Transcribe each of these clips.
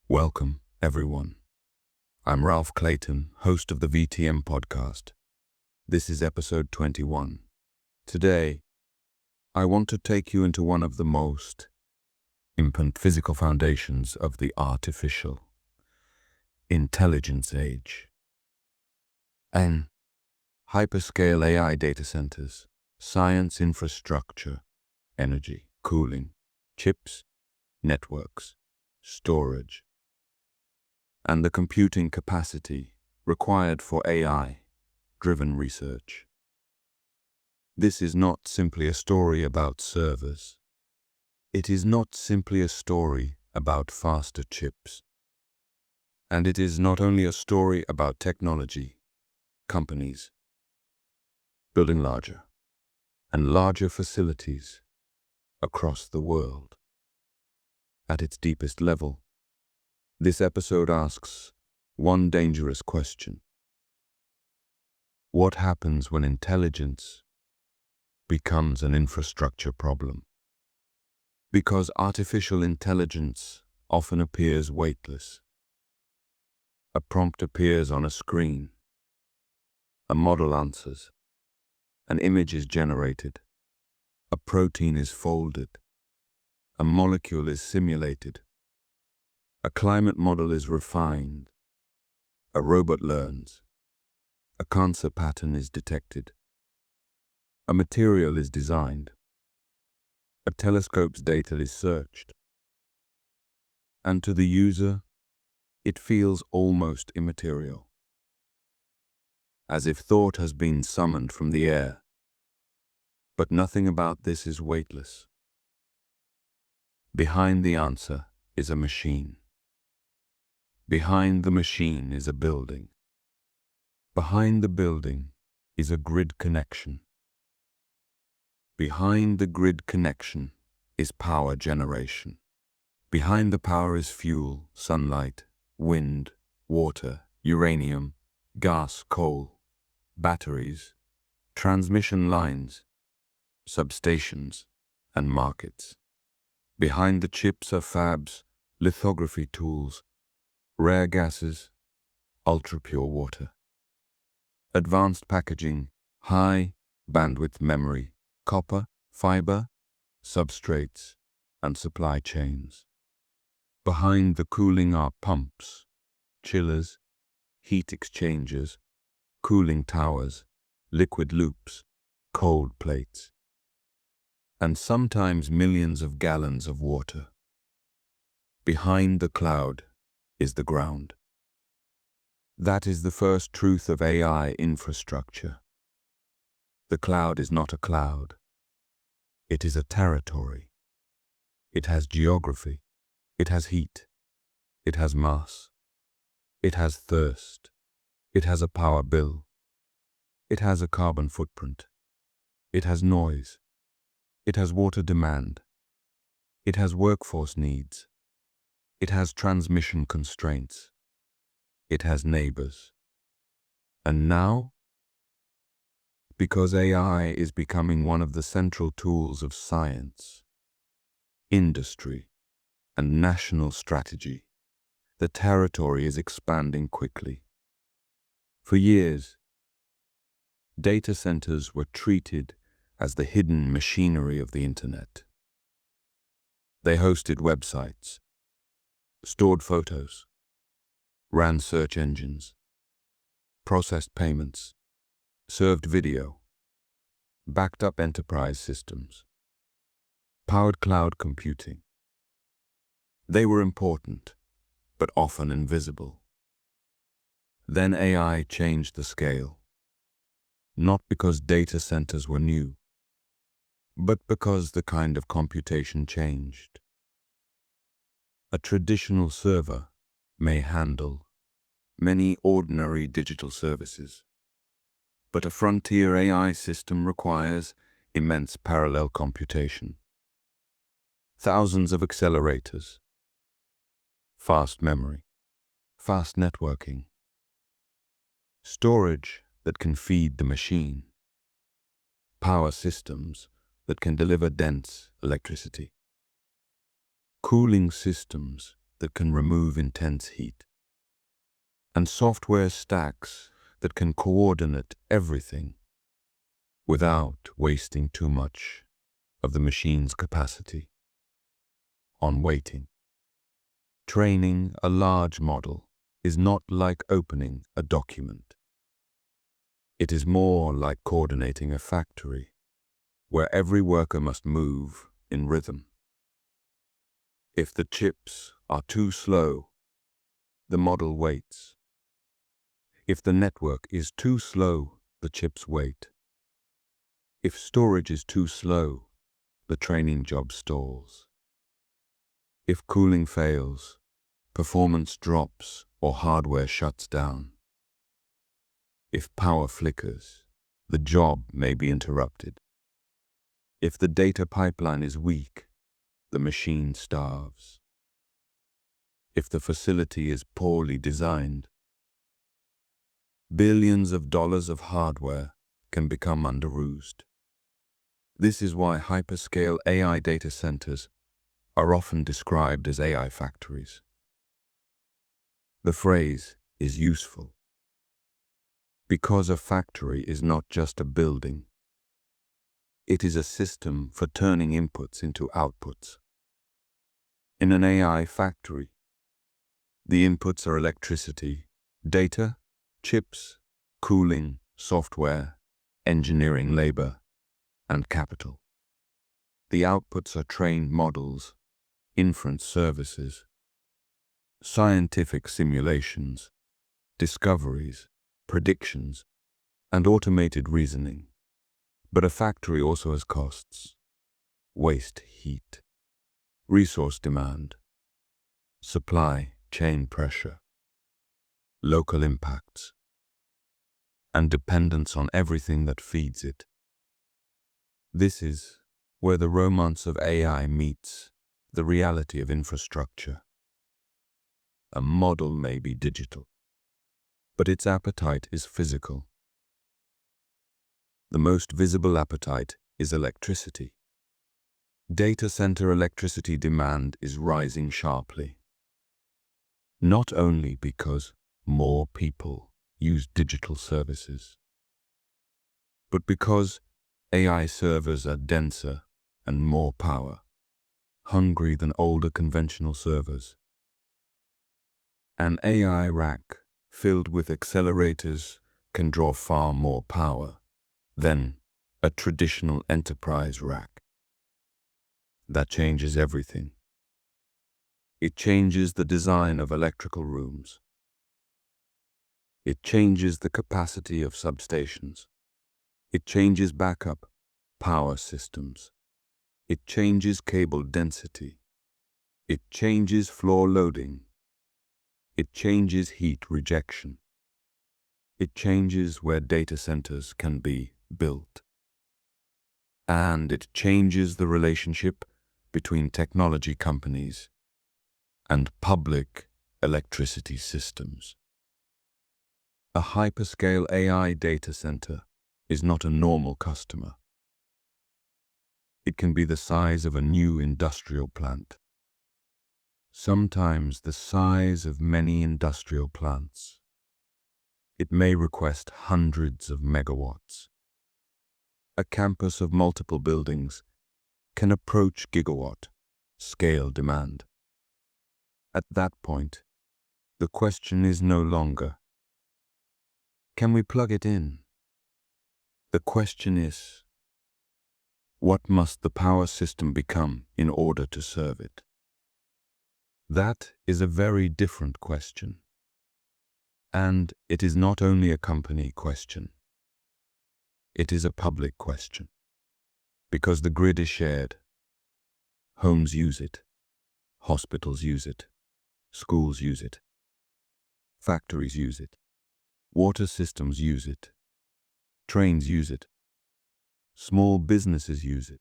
Welcome, everyone. I'm Ralph Clayton, host of the VTM podcast. This is episode 21. Today, I want to take you into one of the most important physical foundations of the artificial intelligence age. And hyperscale AI data centers, science infrastructure, energy, cooling, chips, networks, storage, and the computing capacity required for AI-driven research. This is not simply a story about servers. It is not simply a story about faster chips. And it is not only a story about technology, companies building larger and larger facilities across the world. At its deepest level, this episode asks one dangerous question. What happens when intelligence becomes an infrastructure problem? Because artificial intelligence often appears weightless. A prompt appears on a screen. A model answers. An image is generated. A protein is folded. A molecule is simulated. A climate model is refined. A robot learns. A cancer pattern is detected. A material is designed. A telescope's data is searched. And to the user, it feels almost immaterial, as if thought has been summoned from the air. But nothing about this is weightless. Behind the answer is a machine. Behind the machine is a building. Behind the building is a grid connection. Behind the grid connection is power generation. Behind the power is fuel, sunlight, wind, water, uranium, gas, coal, batteries, transmission lines, substations, and markets. Behind the chips are fabs, lithography tools, rare gases, ultra-pure water, advanced packaging, high bandwidth memory, copper, fiber, substrates, and supply chains. Behind the cooling are pumps, chillers, heat exchangers, cooling towers, liquid loops, cold plates, and sometimes millions of gallons of water. Behind the cloud is the ground. That is the first truth of AI infrastructure. The cloud is not a cloud. It is a territory. It has geography. It has heat. It has mass. It has thirst. It has a power bill. It has a carbon footprint. It has noise. It has water demand. It has workforce needs. It has transmission constraints. It has neighbors. And now, because AI is becoming one of the central tools of science, industry, and national strategy, the territory is expanding quickly. For years, data centers were treated as the hidden machinery of the internet. They hosted websites, stored photos, ran search engines, processed payments, served video, backed up enterprise systems, powered cloud computing. They were important, but often invisible. Then AI changed the scale, not because data centers were new, but because the kind of computation changed. A traditional server may handle many ordinary digital services, but a frontier AI system requires immense parallel computation, thousands of accelerators, fast memory, fast networking, storage that can feed the machine, power systems that can deliver dense electricity, cooling systems that can remove intense heat, and software stacks that can coordinate everything without wasting too much of the machine's capacity on waiting. Training a large model is not like opening a document. It is more like coordinating a factory where every worker must move in rhythm. If the chips are too slow, the model waits. If the network is too slow, the chips wait. If storage is too slow, the training job stalls. If cooling fails, performance drops or hardware shuts down. If power flickers, the job may be interrupted. If the data pipeline is weak, the machine starves. If the facility is poorly designed, billions of dollars of hardware can become underused. This is why hyperscale AI data centers are often described as AI factories. The phrase is useful because a factory is not just a building. It is a system for turning inputs into outputs. In an AI factory, the inputs are electricity, data, chips, cooling, software, engineering labor, and capital. The outputs are trained models, inference services, scientific simulations, discoveries, predictions, and automated reasoning. But a factory also has costs: waste heat, resource demand, supply chain pressure, local impacts, and dependence on everything that feeds it. This is where the romance of AI meets the reality of infrastructure. A model may be digital, but its appetite is physical. The most visible appetite is electricity. Data center electricity demand is rising sharply, not only because more people use digital services, but because AI servers are denser and more power hungry than older conventional servers. An AI rack filled with accelerators can draw far more power than a traditional enterprise rack. That changes everything. It changes the design of electrical rooms. It changes the capacity of substations. It changes backup power systems. It changes cable density. It changes floor loading. It changes heat rejection. It changes where data centers can be built. And it changes the relationship between technology companies and public electricity systems. A hyperscale AI data center is not a normal customer. It can be the size of a new industrial plant, sometimes the size of many industrial plants. It may request hundreds of megawatts. A campus of multiple buildings can approach gigawatt scale demand. At that point, the question is no longer, can we plug it in? The question is, what must the power system become in order to serve it? That is a very different question. And it is not only a company question. It is a public question. Because the grid is shared. Homes use it. Hospitals use it. Schools use it. Factories use it. Water systems use it. Trains use it. Small businesses use it.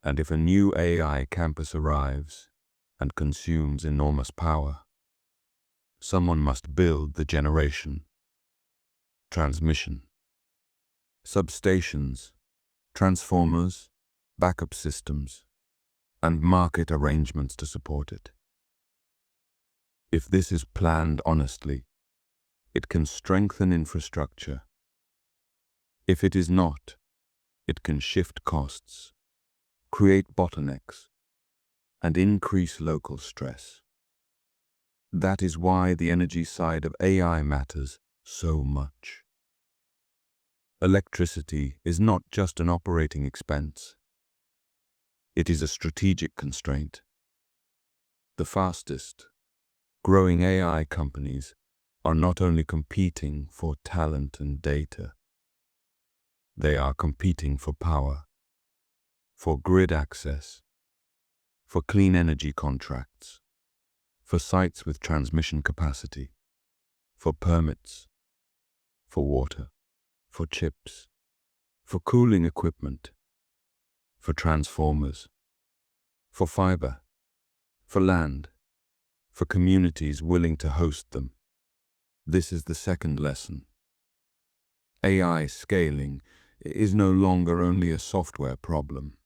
And if a new AI campus arrives and consumes enormous power, someone must build the generation, transmission, substations, transformers, backup systems, and market arrangements to support it. If this is planned honestly, it can strengthen infrastructure. If it is not, it can shift costs, create bottlenecks, and increase local stress. That is why the energy side of AI matters so much. Electricity is not just an operating expense. It is a strategic constraint. The fastest growing AI companies are not only competing for talent and data, they are competing for power, for grid access, for clean energy contracts, for sites with transmission capacity, for permits, for water, for chips, for cooling equipment, for transformers, for fiber, for land, for communities willing to host them. This is the second lesson. AI scaling is no longer only a software problem.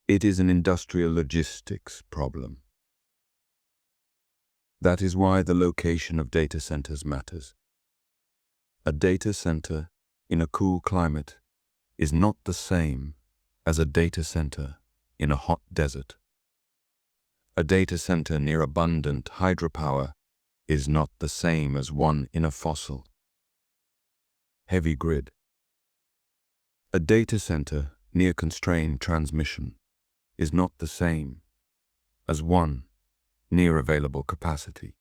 It is an industrial logistics problem. That is why the location of data centers matters. A data center in a cool climate is not the same as a data center in a hot desert. A data center near abundant hydropower is not the same as one in a fossil, heavy grid. A data center near constrained transmission is not the same as one near available capacity.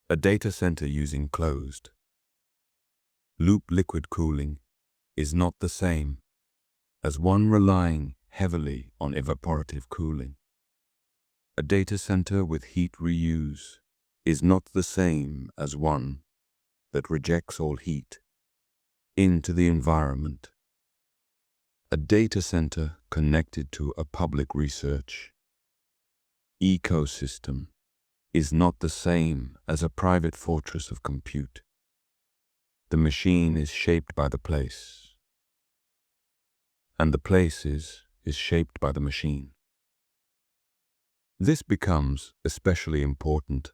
A data center using closed loop liquid cooling is not the same as one relying heavily on evaporative cooling. A data center with heat reuse is not the same as one that rejects all heat into the environment. A data center connected to a public research ecosystem is not the same as a private fortress of compute. The machine is shaped by the place, and the place is shaped by the machine. This becomes especially important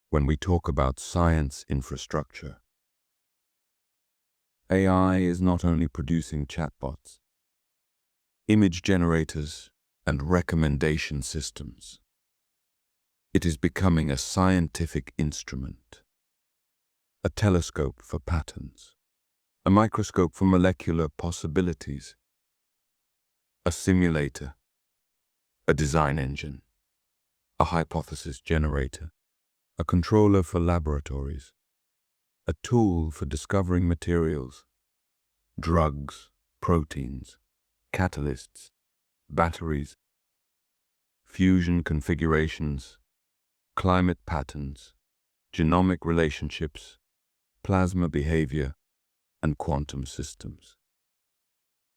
when we talk about science infrastructure. AI is not only producing chatbots, image generators, and recommendation systems. It is becoming a scientific instrument, a telescope for patterns, a microscope for molecular possibilities, a simulator, a design engine, a hypothesis generator, a controller for laboratories, a tool for discovering materials, drugs, proteins, catalysts, batteries, fusion configurations, climate patterns, genomic relationships, plasma behavior, and quantum systems.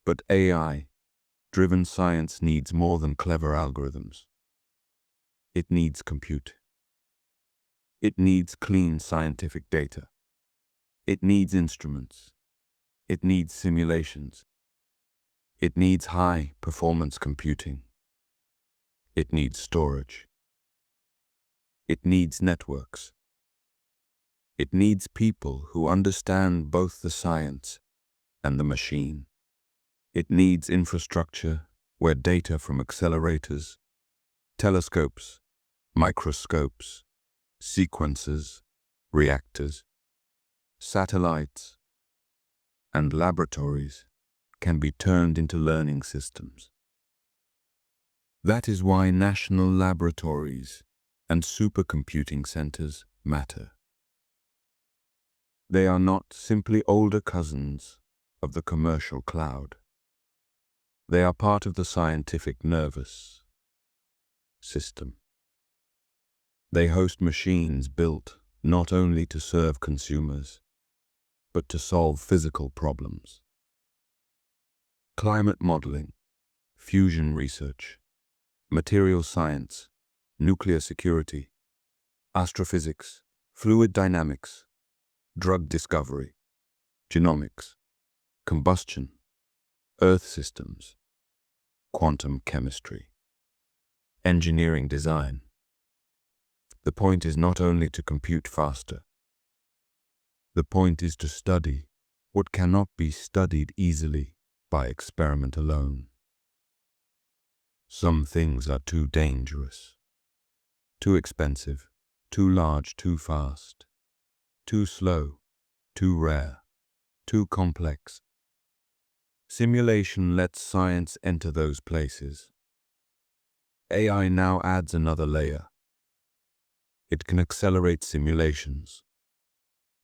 But AI-driven science needs more than clever algorithms. It needs compute. It needs clean scientific data. It needs instruments. It needs simulations. It needs high-performance computing. It needs storage. It needs networks. It needs people who understand both the science and the machine. It needs infrastructure where data from accelerators, telescopes, microscopes, sequencers, reactors, satellites, and laboratories can be turned into learning systems. That is why national laboratories and supercomputing centers matter. They are not simply older cousins of the commercial cloud. They are part of the scientific nervous system. They host machines built not only to serve consumers, but to solve physical problems. Climate modeling, fusion research, material science, nuclear security, astrophysics, fluid dynamics, drug discovery, genomics, combustion, earth systems, quantum chemistry, engineering design. The point is not only to compute faster. The point is to study what cannot be studied easily by experiment alone. Some things are too dangerous, too expensive, too large, too fast, too slow, too rare, too complex. Simulation lets science enter those places. AI now adds another layer. It can accelerate simulations,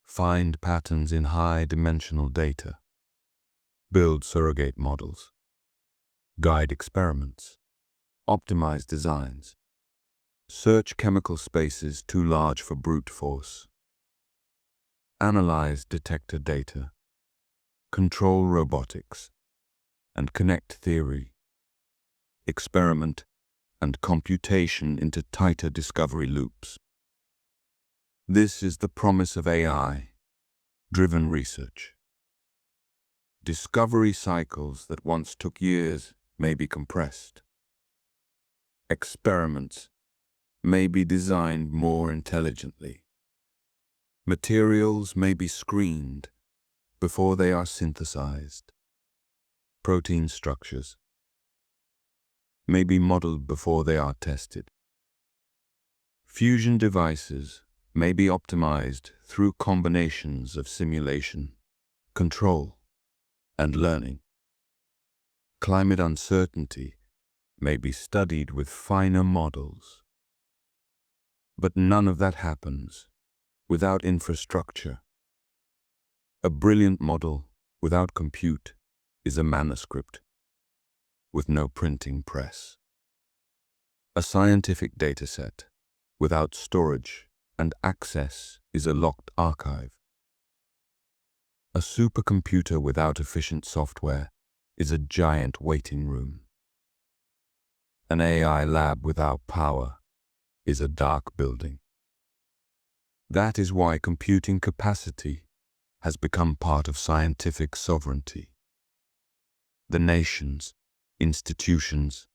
find patterns in high-dimensional data, build surrogate models, guide experiments, optimize designs, search chemical spaces too large for brute force, analyze detector data, control robotics, and connect theory, experiment, and computation into tighter discovery loops. This is the promise of AI-driven research. Discovery cycles that once took years may be compressed. Experiments may be designed more intelligently. Materials may be screened before they are synthesized. Protein structures may be modeled before they are tested. Fusion devices may be optimized through combinations of simulation, control, and learning. Climate uncertainty may be studied with finer models. But none of that happens without infrastructure. A brilliant model without compute is a manuscript with no printing press. A scientific dataset without storage and access is a locked archive. A supercomputer without efficient software is a giant waiting room. An AI lab without power is a dark building. That is why computing capacity has become part of scientific sovereignty. The nations, institutions,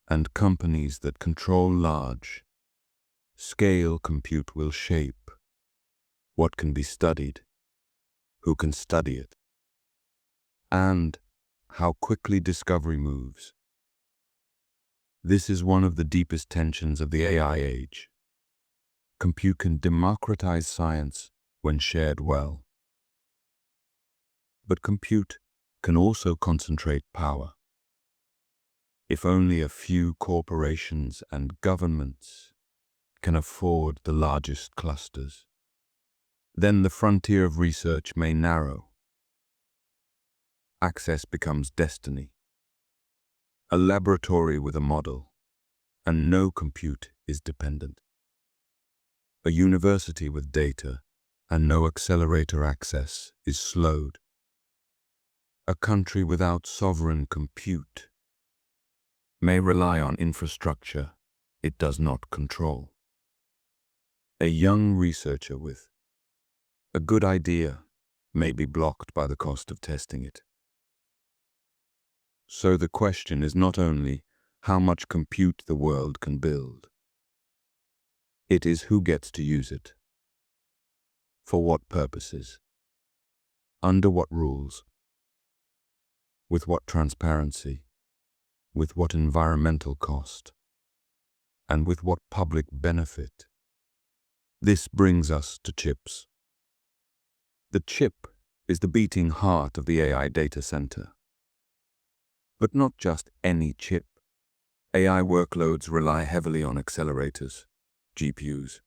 and companies that control large-scale compute will shape what can be studied, who can study it, and how quickly discovery moves. This is one of the deepest tensions of the AI age. Compute can democratize science when shared well. But compute can also concentrate power. If only a few corporations and governments can afford the largest clusters, then the frontier of research may narrow. Access becomes destiny. A laboratory with a model, and no compute is dependent. A university with data and no accelerator access is slowed. A country without sovereign compute may rely on infrastructure it does not control. A young researcher with a good idea may be blocked by the cost of testing it. So the question is not only how much compute the world can build. It is who gets to use it. For what purposes? Under what rules? With what transparency? With what environmental cost? And with what public benefit? This brings us to chips. The chip is the beating heart of the AI data center. But not just any chip. AI workloads rely heavily on accelerators, GPUs,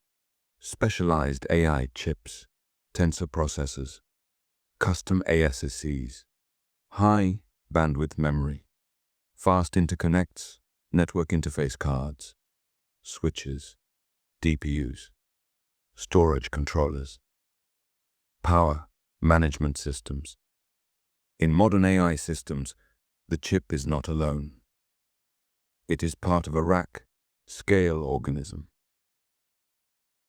specialized AI chips, tensor processors, custom ASICs, high bandwidth memory, fast interconnects, network interface cards, switches, DPUs, storage controllers, power management systems. In modern AI systems, the chip is not alone. It is part of a rack-scale organism.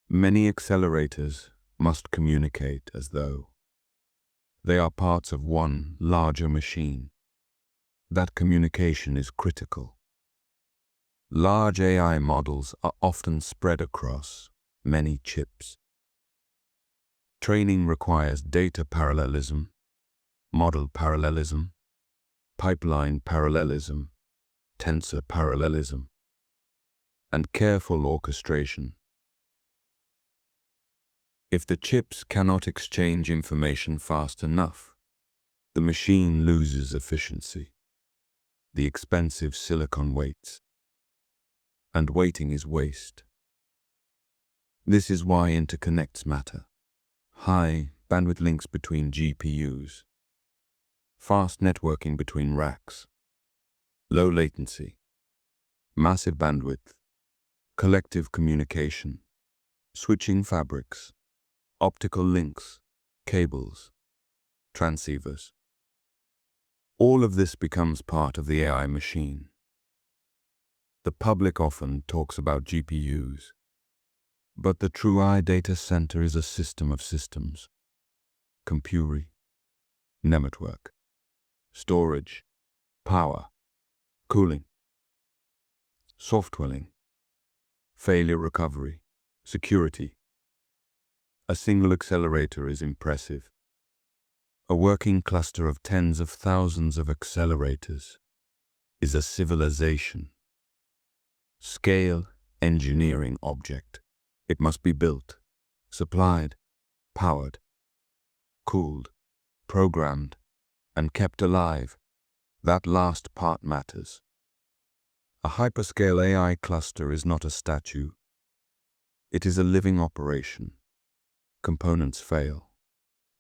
Many accelerators must communicate as though they are parts of one larger machine. That communication is critical. Large AI models are often spread across many chips. Training requires data parallelism, model parallelism, pipeline parallelism, tensor parallelism, and careful orchestration. If the chips cannot exchange information fast enough, the machine loses efficiency. The expensive silicon waits, and waiting is waste. This is why interconnects matter. High bandwidth links between GPUs, fast networking between racks, low latency, massive bandwidth, collective communication, switching fabrics, optical links, cables, transceivers. All of this becomes part of the AI machine. The public often talks about GPUs, but the true AI data center is a system of systems. Compute, network, storage, power, cooling, softwaring, failure recovery, security. A single accelerator is impressive. A working cluster of tens of thousands of accelerators is a civilization. Scale engineering object. It must be built, supplied, powered, cooled, programmed, and kept alive. That last part matters. A hyperscale AI cluster is not a statue. It is a living operation. Components fail.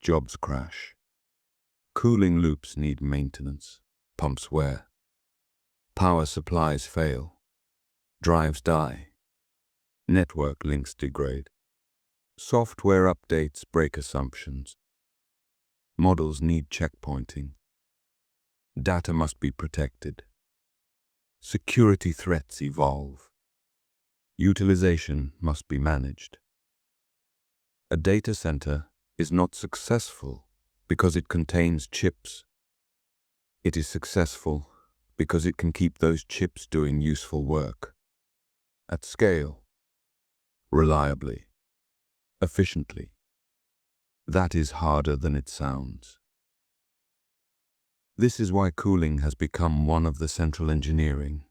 Jobs crash. Cooling loops need maintenance. Pumps wear. Power supplies fail. Drives die. Network links degrade. Software updates break assumptions. Models need checkpointing. Data must be protected. Security threats evolve. Utilization must be managed. A data center is not successful because it contains chips. It is successful because it can keep those chips doing useful work. At scale. Reliably. Efficiently. That is harder than it sounds. This is why cooling has become one of the central engineering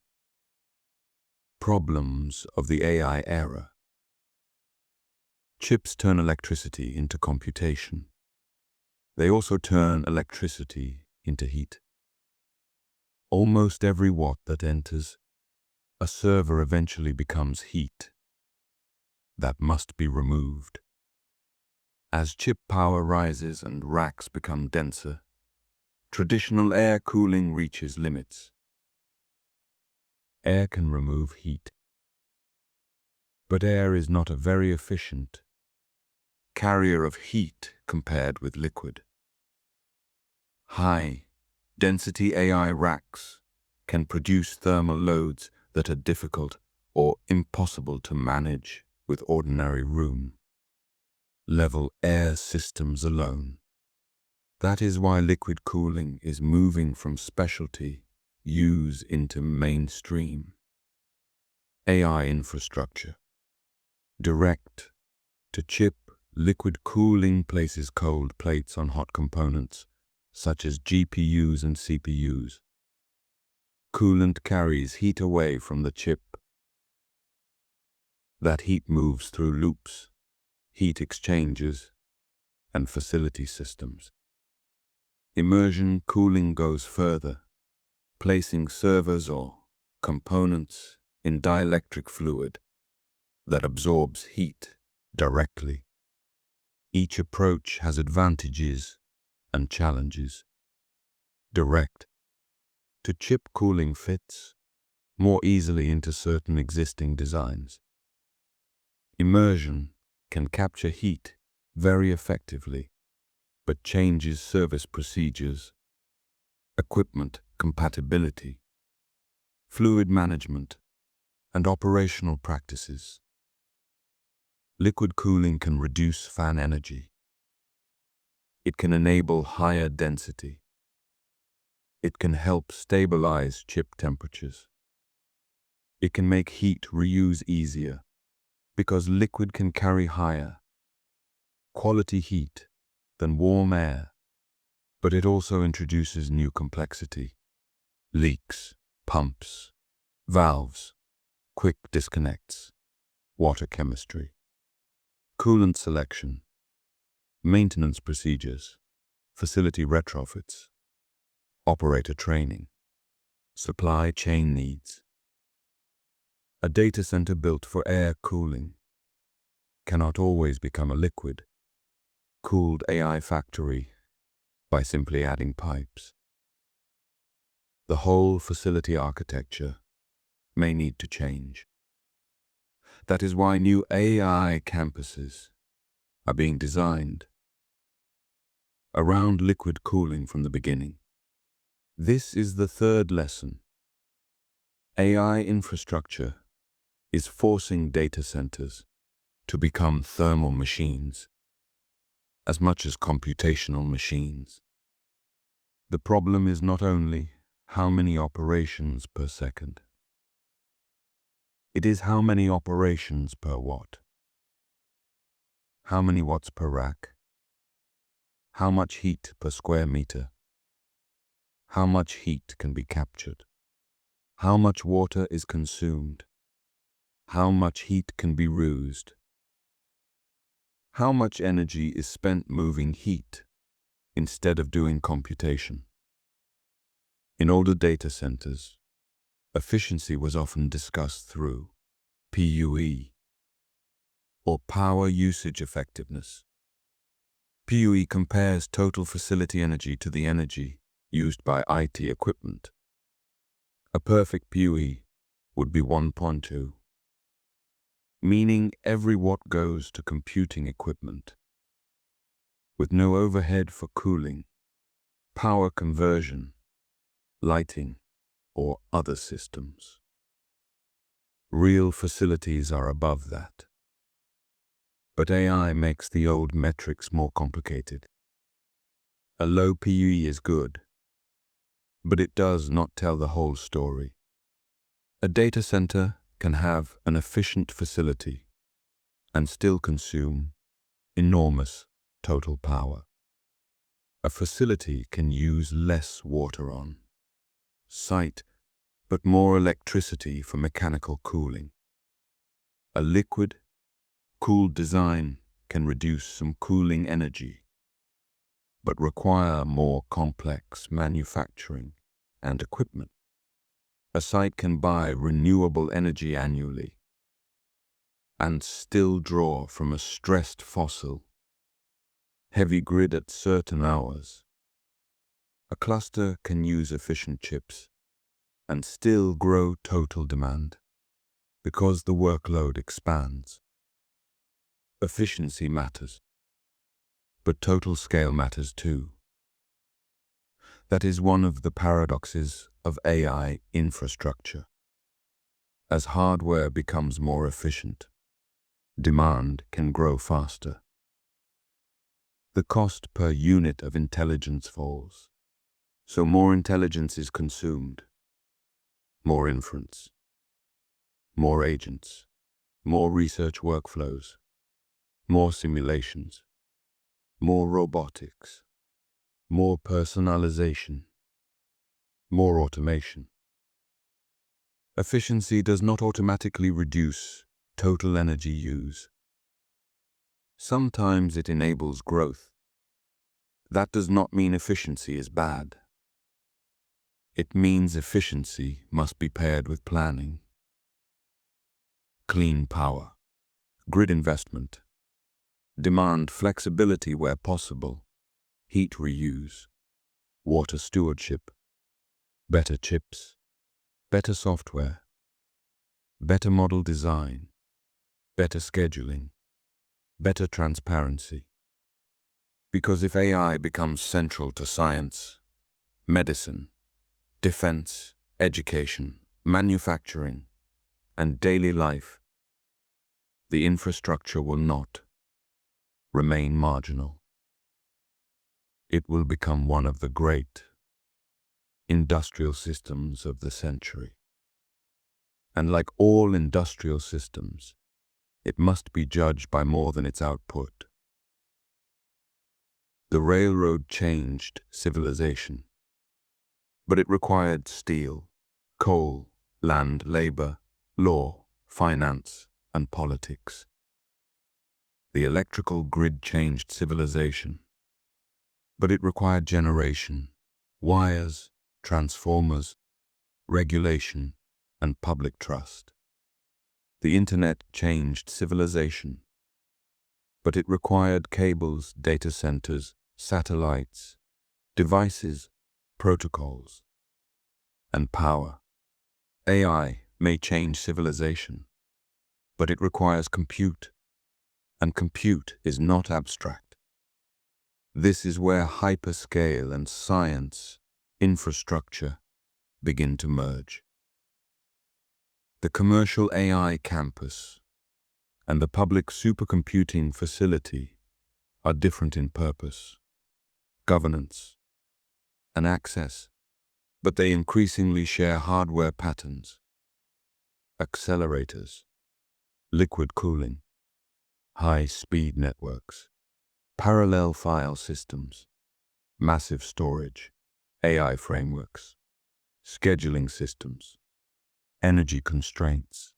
problems of the AI era. Chips turn electricity into computation. They also turn electricity into heat. Almost every watt that enters a server eventually becomes heat. That must be removed. As chip power rises and racks become denser, traditional air cooling reaches limits. Air can remove heat, but air is not a very efficient carrier of heat compared with liquid. High-density AI racks can produce thermal loads that are difficult or impossible to manage with ordinary room-level air systems alone. That is why liquid cooling is moving from specialty use into mainstream AI infrastructure. Direct to chip, liquid cooling places cold plates on hot components, such as GPUs and CPUs. Coolant carries heat away from the chip. That heat moves through loops, heat exchangers, and facility systems. Immersion cooling goes further, placing servers or components in dielectric fluid that absorbs heat directly. Each approach has advantages and challenges. Direct to chip cooling fits more easily into certain existing designs. Immersion can capture heat very effectively, but changes service procedures, equipment compatibility, fluid management, and operational practices. Liquid cooling can reduce fan energy. It can enable higher density. It can help stabilize chip temperatures. It can make heat reuse easier because liquid can carry higher quality heat than warm air, but it also introduces new complexity: leaks, pumps, valves, quick disconnects, water chemistry, coolant selection, maintenance procedures, facility retrofits, operator training, supply chain needs. A data center built for air cooling cannot always become a liquid-cooled AI factory by simply adding pipes. The whole facility architecture may need to change. That is why new AI campuses are being designed around liquid cooling from the beginning. This is the third lesson. AI infrastructure is forcing data centers to become thermal machines as much as computational machines. The problem is not only how many operations per second. It is how many operations per watt. How many watts per rack? How much heat per square meter? How much heat can be captured? How much water is consumed? How much heat can be reused? How much energy is spent moving heat instead of doing computation? In older data centers, efficiency was often discussed through PUE, or power usage effectiveness. PUE compares total facility energy to the energy used by IT equipment. A perfect PUE would be 1.2, meaning every watt goes to computing equipment, with no overhead for cooling, power conversion, lighting, or other systems. Real facilities are above that. But AI makes the old metrics more complicated. A low PUE is good, but it does not tell the whole story. A data center can have an efficient facility and still consume enormous total power. A facility can use less water on site, but more electricity for mechanical cooling. A liquid-cooled design can reduce some cooling energy, but require more complex manufacturing and equipment. A site can buy renewable energy annually and still draw from a stressed fossil heavy grid at certain hours. A cluster can use efficient chips and still grow total demand because the workload expands. Efficiency matters, but total scale matters too. That is one of the paradoxes of AI infrastructure. As hardware becomes more efficient, demand can grow faster. The cost per unit of intelligence falls, so more intelligence is consumed, more inference, more agents, more research workflows, more simulations, more robotics, more personalization, more automation. Efficiency does not automatically reduce total energy use. Sometimes it enables growth. That does not mean efficiency is bad. It means efficiency must be paired with planning. Clean power, grid investment, demand flexibility where possible, heat reuse, water stewardship, better chips, better software, better model design, better scheduling, better transparency. Because if AI becomes central to science, medicine, defense, education, manufacturing, and daily life, the infrastructure will not remain marginal. It will become one of the great industrial systems of the century. And like all industrial systems, it must be judged by more than its output. The railroad changed civilization, but it required steel, coal, land, labor, law, finance, and politics. The electrical grid changed civilization, but it required generation, wires, transformers, regulation, and public trust. The internet changed civilization, but it required cables, data centers, satellites, devices, protocols, and power. AI may change civilization, but it requires compute, and compute is not abstract. This is where hyperscale and science, infrastructure, begin to merge. The commercial AI campus and the public supercomputing facility are different in purpose, governance, and access, but they increasingly share hardware patterns: accelerators, liquid cooling, high-speed networks, parallel file systems, massive storage, AI frameworks, scheduling systems, energy constraints,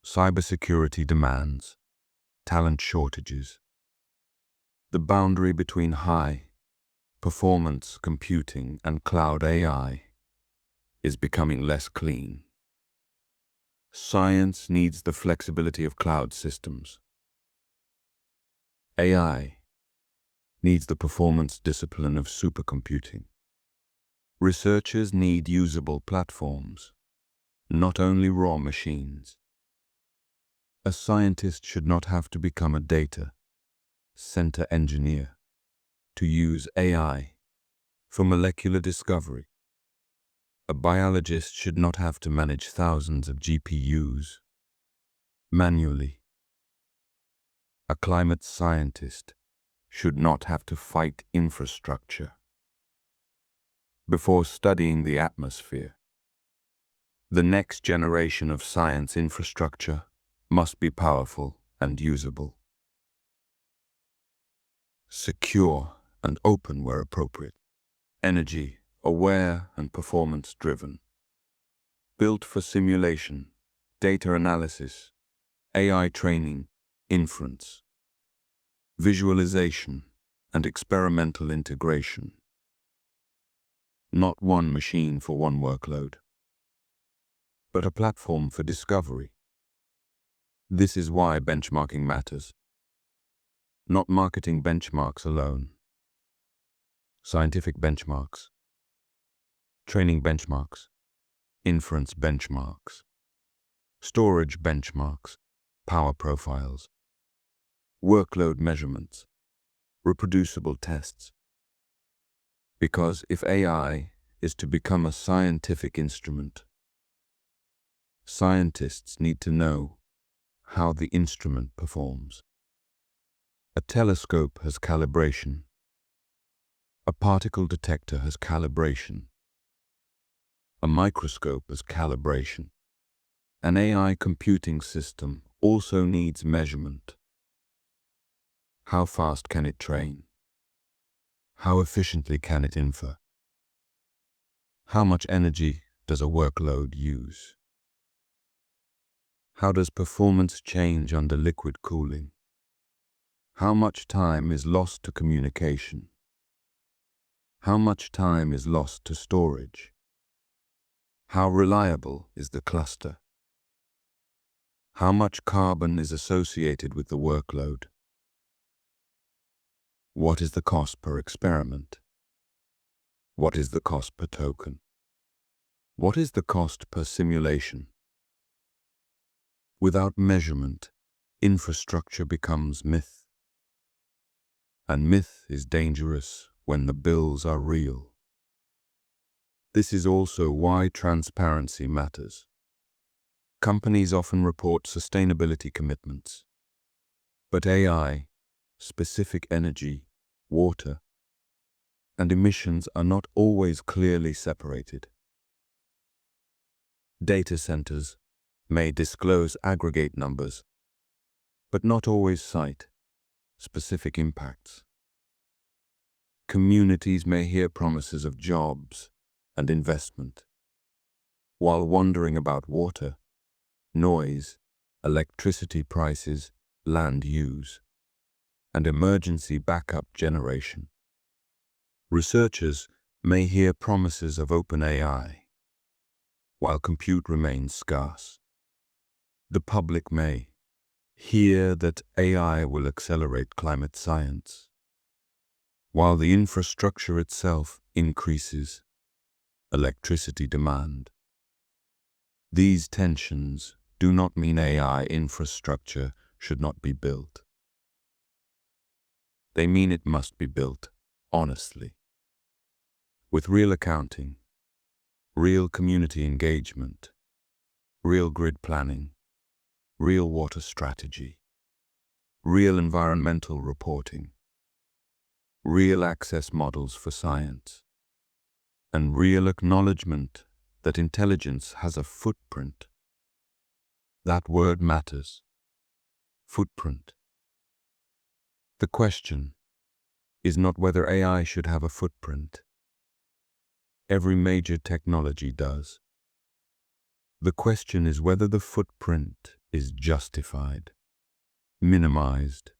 cybersecurity demands, talent shortages. The boundary between high-performance computing and cloud AI is becoming less clean. Science needs the flexibility of cloud systems. AI needs the performance discipline of supercomputing. Researchers need usable platforms, not only raw machines. A scientist should not have to become a data center engineer to use AI for molecular discovery. A biologist should not have to manage thousands of GPUs manually. A climate scientist should not have to fight infrastructure before studying the atmosphere. The next generation of science infrastructure must be powerful and usable, secure and open where appropriate, energy aware and performance-driven, built for simulation, data analysis, AI training, inference, visualization, and experimental integration. Not one machine for one workload, but a platform for discovery. This is why benchmarking matters. Not marketing benchmarks alone. Scientific benchmarks, training benchmarks, inference benchmarks, storage benchmarks, power profiles, workload measurements, reproducible tests. Because if AI is to become a scientific instrument, scientists need to know how the instrument performs. A telescope has calibration. A particle detector has calibration. A microscope has calibration. An AI computing system also needs measurement. How fast can it train? How efficiently can it infer? How much energy does a workload use? How does performance change under liquid cooling? How much time is lost to communication? How much time is lost to storage? How reliable is the cluster? How much carbon is associated with the workload? What is the cost per experiment? What is the cost per token? What is the cost per simulation? Without measurement, infrastructure becomes myth. And myth is dangerous when the bills are real. This is also why transparency matters. Companies often report sustainability commitments, but AI, specific energy, water, and emissions are not always clearly separated. Data centers, may disclose aggregate numbers, but not always cite specific impacts. Communities may hear promises of jobs and investment, while wondering about water, noise, electricity prices, land use, and emergency backup generation. Researchers may hear promises of open AI, while compute remains scarce. The public may hear that AI will accelerate climate science, while the infrastructure itself increases electricity demand. These tensions do not mean AI infrastructure should not be built. They mean it must be built honestly, with real accounting, real community engagement, real grid planning, real water strategy, real environmental reporting, real access models for science, and real acknowledgement that intelligence has a footprint. That word matters. Footprint. The question is not whether AI should have a footprint. Every major technology does. The question is whether the footprint is justified, minimized,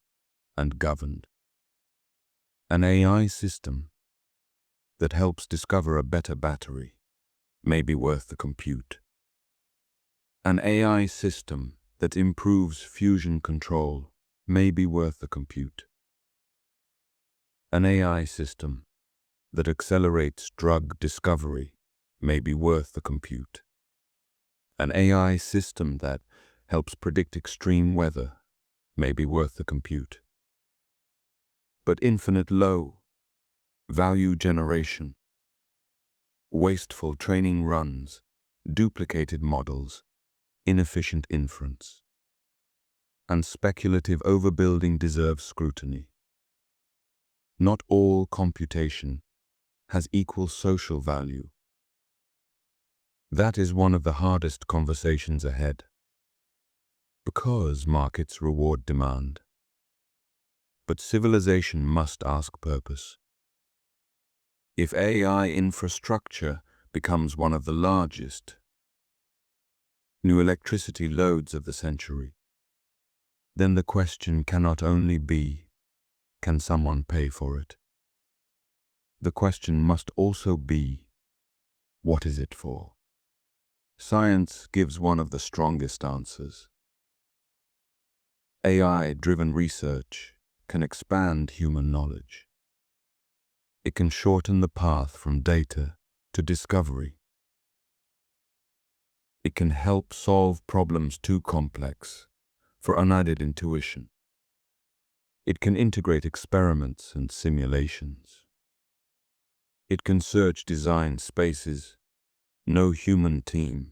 and governed. An AI system that helps discover a better battery may be worth the compute. An AI system that improves fusion control may be worth the compute. An AI system that accelerates drug discovery may be worth the compute. An AI system that helps predict extreme weather may be worth the compute. But infinite low value generation, wasteful training runs, duplicated models, inefficient inference, and speculative overbuilding deserve scrutiny. Not all computation has equal social value. That is one of the hardest conversations ahead, because markets reward demand. But civilization must ask purpose. If AI infrastructure becomes one of the largest new electricity loads of the century, then the question cannot only be, can someone pay for it? The question must also be, what is it for? Science gives one of the strongest answers. AI-driven research can expand human knowledge. It can shorten the path from data to discovery. It can help solve problems too complex for unaided intuition. It can integrate experiments and simulations. It can search design spaces no human team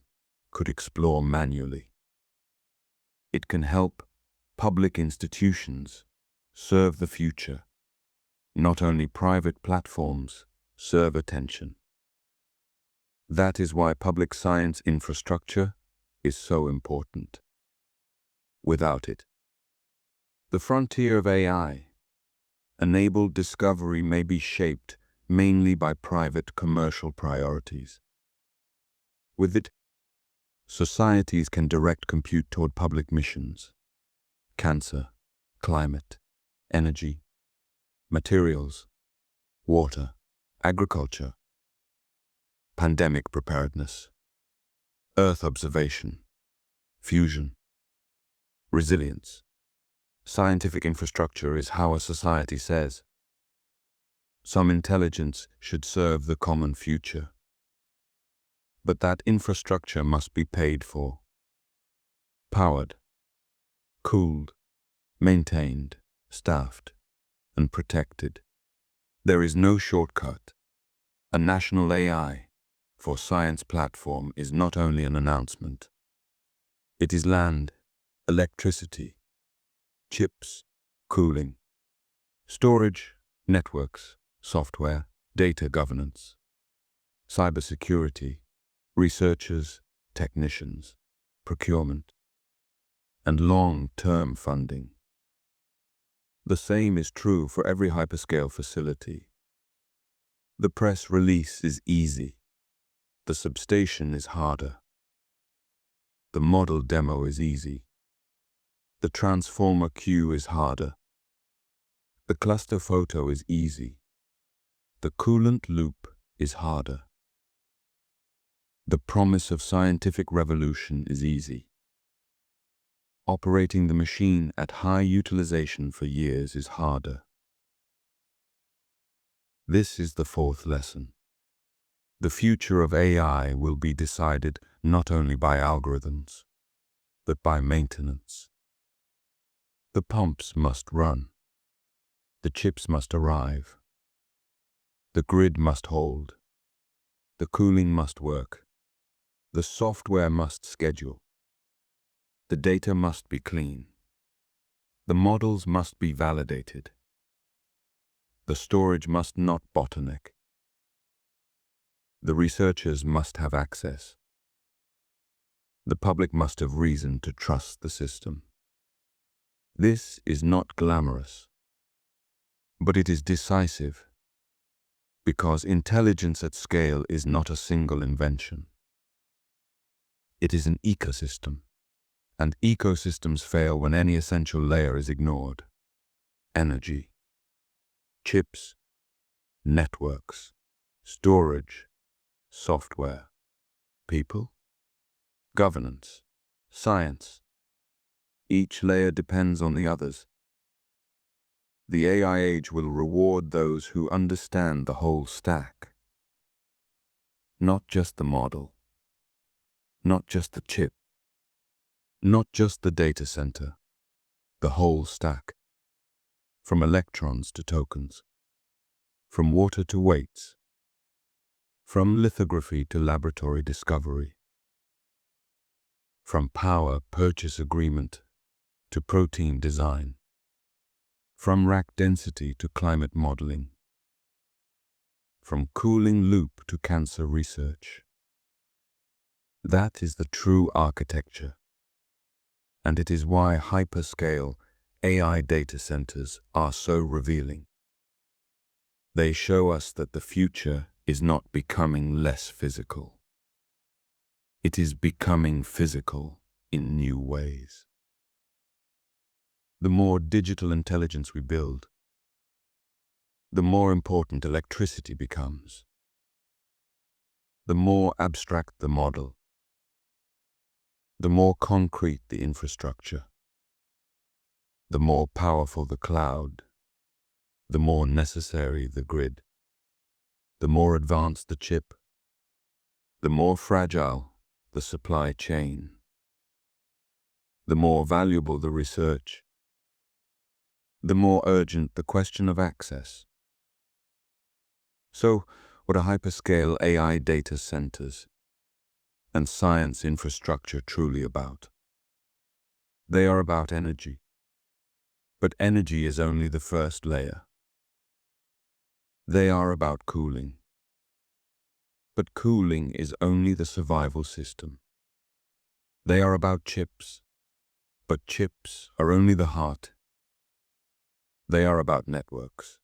could explore manually. It can help public institutions serve the future. Not only private platforms serve attention. That is why public science infrastructure is so important. Without it, the frontier of AI-enabled discovery may be shaped mainly by private commercial priorities. With it, societies can direct compute toward public missions: cancer, climate, energy, materials, water, agriculture, pandemic preparedness, Earth observation, fusion, resilience. Scientific infrastructure is how a society says, some intelligence should serve the common future. But that infrastructure must be paid for, powered, cooled, maintained, staffed, and protected. There is no shortcut. A national AI for science platform is not only an announcement. It is land, electricity, chips, cooling, storage, networks, software, data governance, cybersecurity, researchers, technicians, procurement, and long-term funding. The same is true for every hyperscale facility. The press release is easy. The substation is harder. The model demo is easy. The transformer queue is harder. The cluster photo is easy. The coolant loop is harder. The promise of scientific revolution is easy. Operating the machine at high utilization for years is harder. This is the fourth lesson. The future of AI will be decided not only by algorithms, but by maintenance. The pumps must run. The chips must arrive. The grid must hold. The cooling must work. The software must schedule. The data must be clean. The models must be validated. The storage must not bottleneck. The researchers must have access. The public must have reason to trust the system. This is not glamorous, but it is decisive, because intelligence at scale is not a single invention. It is an ecosystem, and ecosystems fail when any essential layer is ignored. Energy, chips, networks, storage, software, people, governance, science. Each layer depends on the others. The AI age will reward those who understand the whole stack. Not just the model, not just the chip, not just the data center, the whole stack. From electrons to tokens, from water to weights, from lithography to laboratory discovery, from power purchase agreement to protein design, from rack density to climate modeling, from cooling loop to cancer research. That is the true architecture, and it is why hyperscale AI data centers are so revealing. They show us that the future is not becoming less physical. It is becoming physical in new ways. The more digital intelligence we build, the more important electricity becomes. The more abstract the model, the more concrete the infrastructure. The more powerful the cloud, the more necessary the grid. The more advanced the chip, the more fragile the supply chain. The more valuable the research, the more urgent the question of access. So, what are hyperscale AI data centers and science infrastructure truly about? They are about energy. But energy is only the first layer. They are about cooling. But cooling is only the survival system. They are about chips. But chips are only the heart. They are about networks.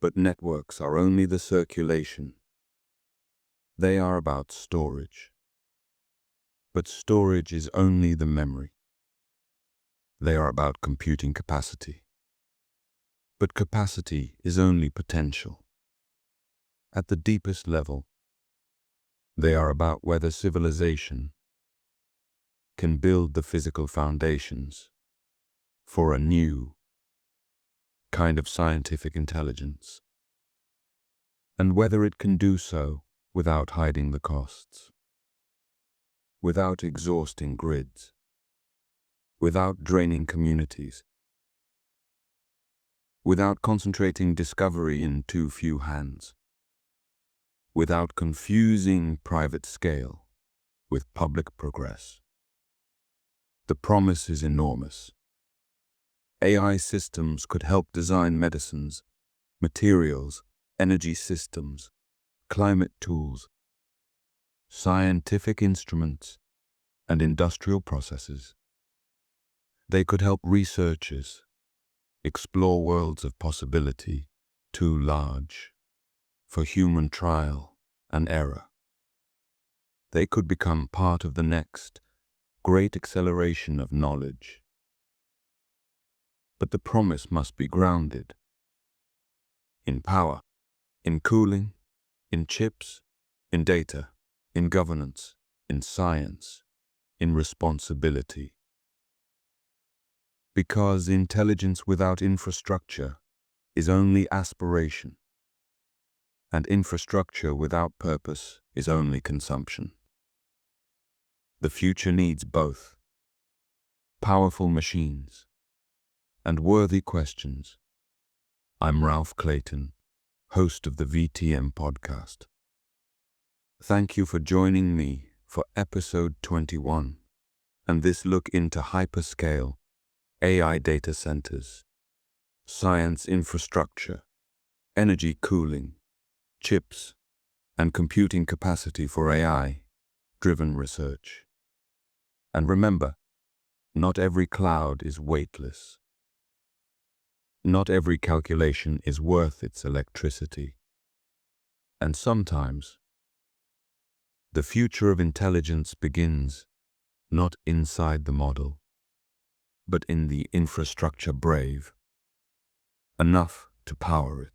But networks are only the circulation. They are about storage. But storage is only the memory. They are about computing capacity. But capacity is only potential. At the deepest level, they are about whether civilization can build the physical foundations for a new kind of scientific intelligence, and whether it can do so without hiding the costs, without exhausting grids, without draining communities, without concentrating discovery in too few hands, without confusing private scale with public progress. The promise is enormous. AI systems could help design medicines, materials, energy systems, climate tools, scientific instruments, and industrial processes. They could help researchers explore worlds of possibility too large for human trial and error. They could become part of the next great acceleration of knowledge. But the promise must be grounded in power, in cooling, in chips, in data, in governance, in science, in responsibility. Because intelligence without infrastructure is only aspiration, and infrastructure without purpose is only consumption. The future needs both powerful machines and worthy questions. I'm Ralph Clayton, host of the VTM podcast. Thank you for joining me for episode 21 and this look into hyperscale AI data centers, science infrastructure, energy cooling, chips, and computing capacity for AI-driven research. And remember, not every cloud is weightless. Not every calculation is worth its electricity. And sometimes, the future of intelligence begins not inside the model, but in the infrastructure brave enough to power it.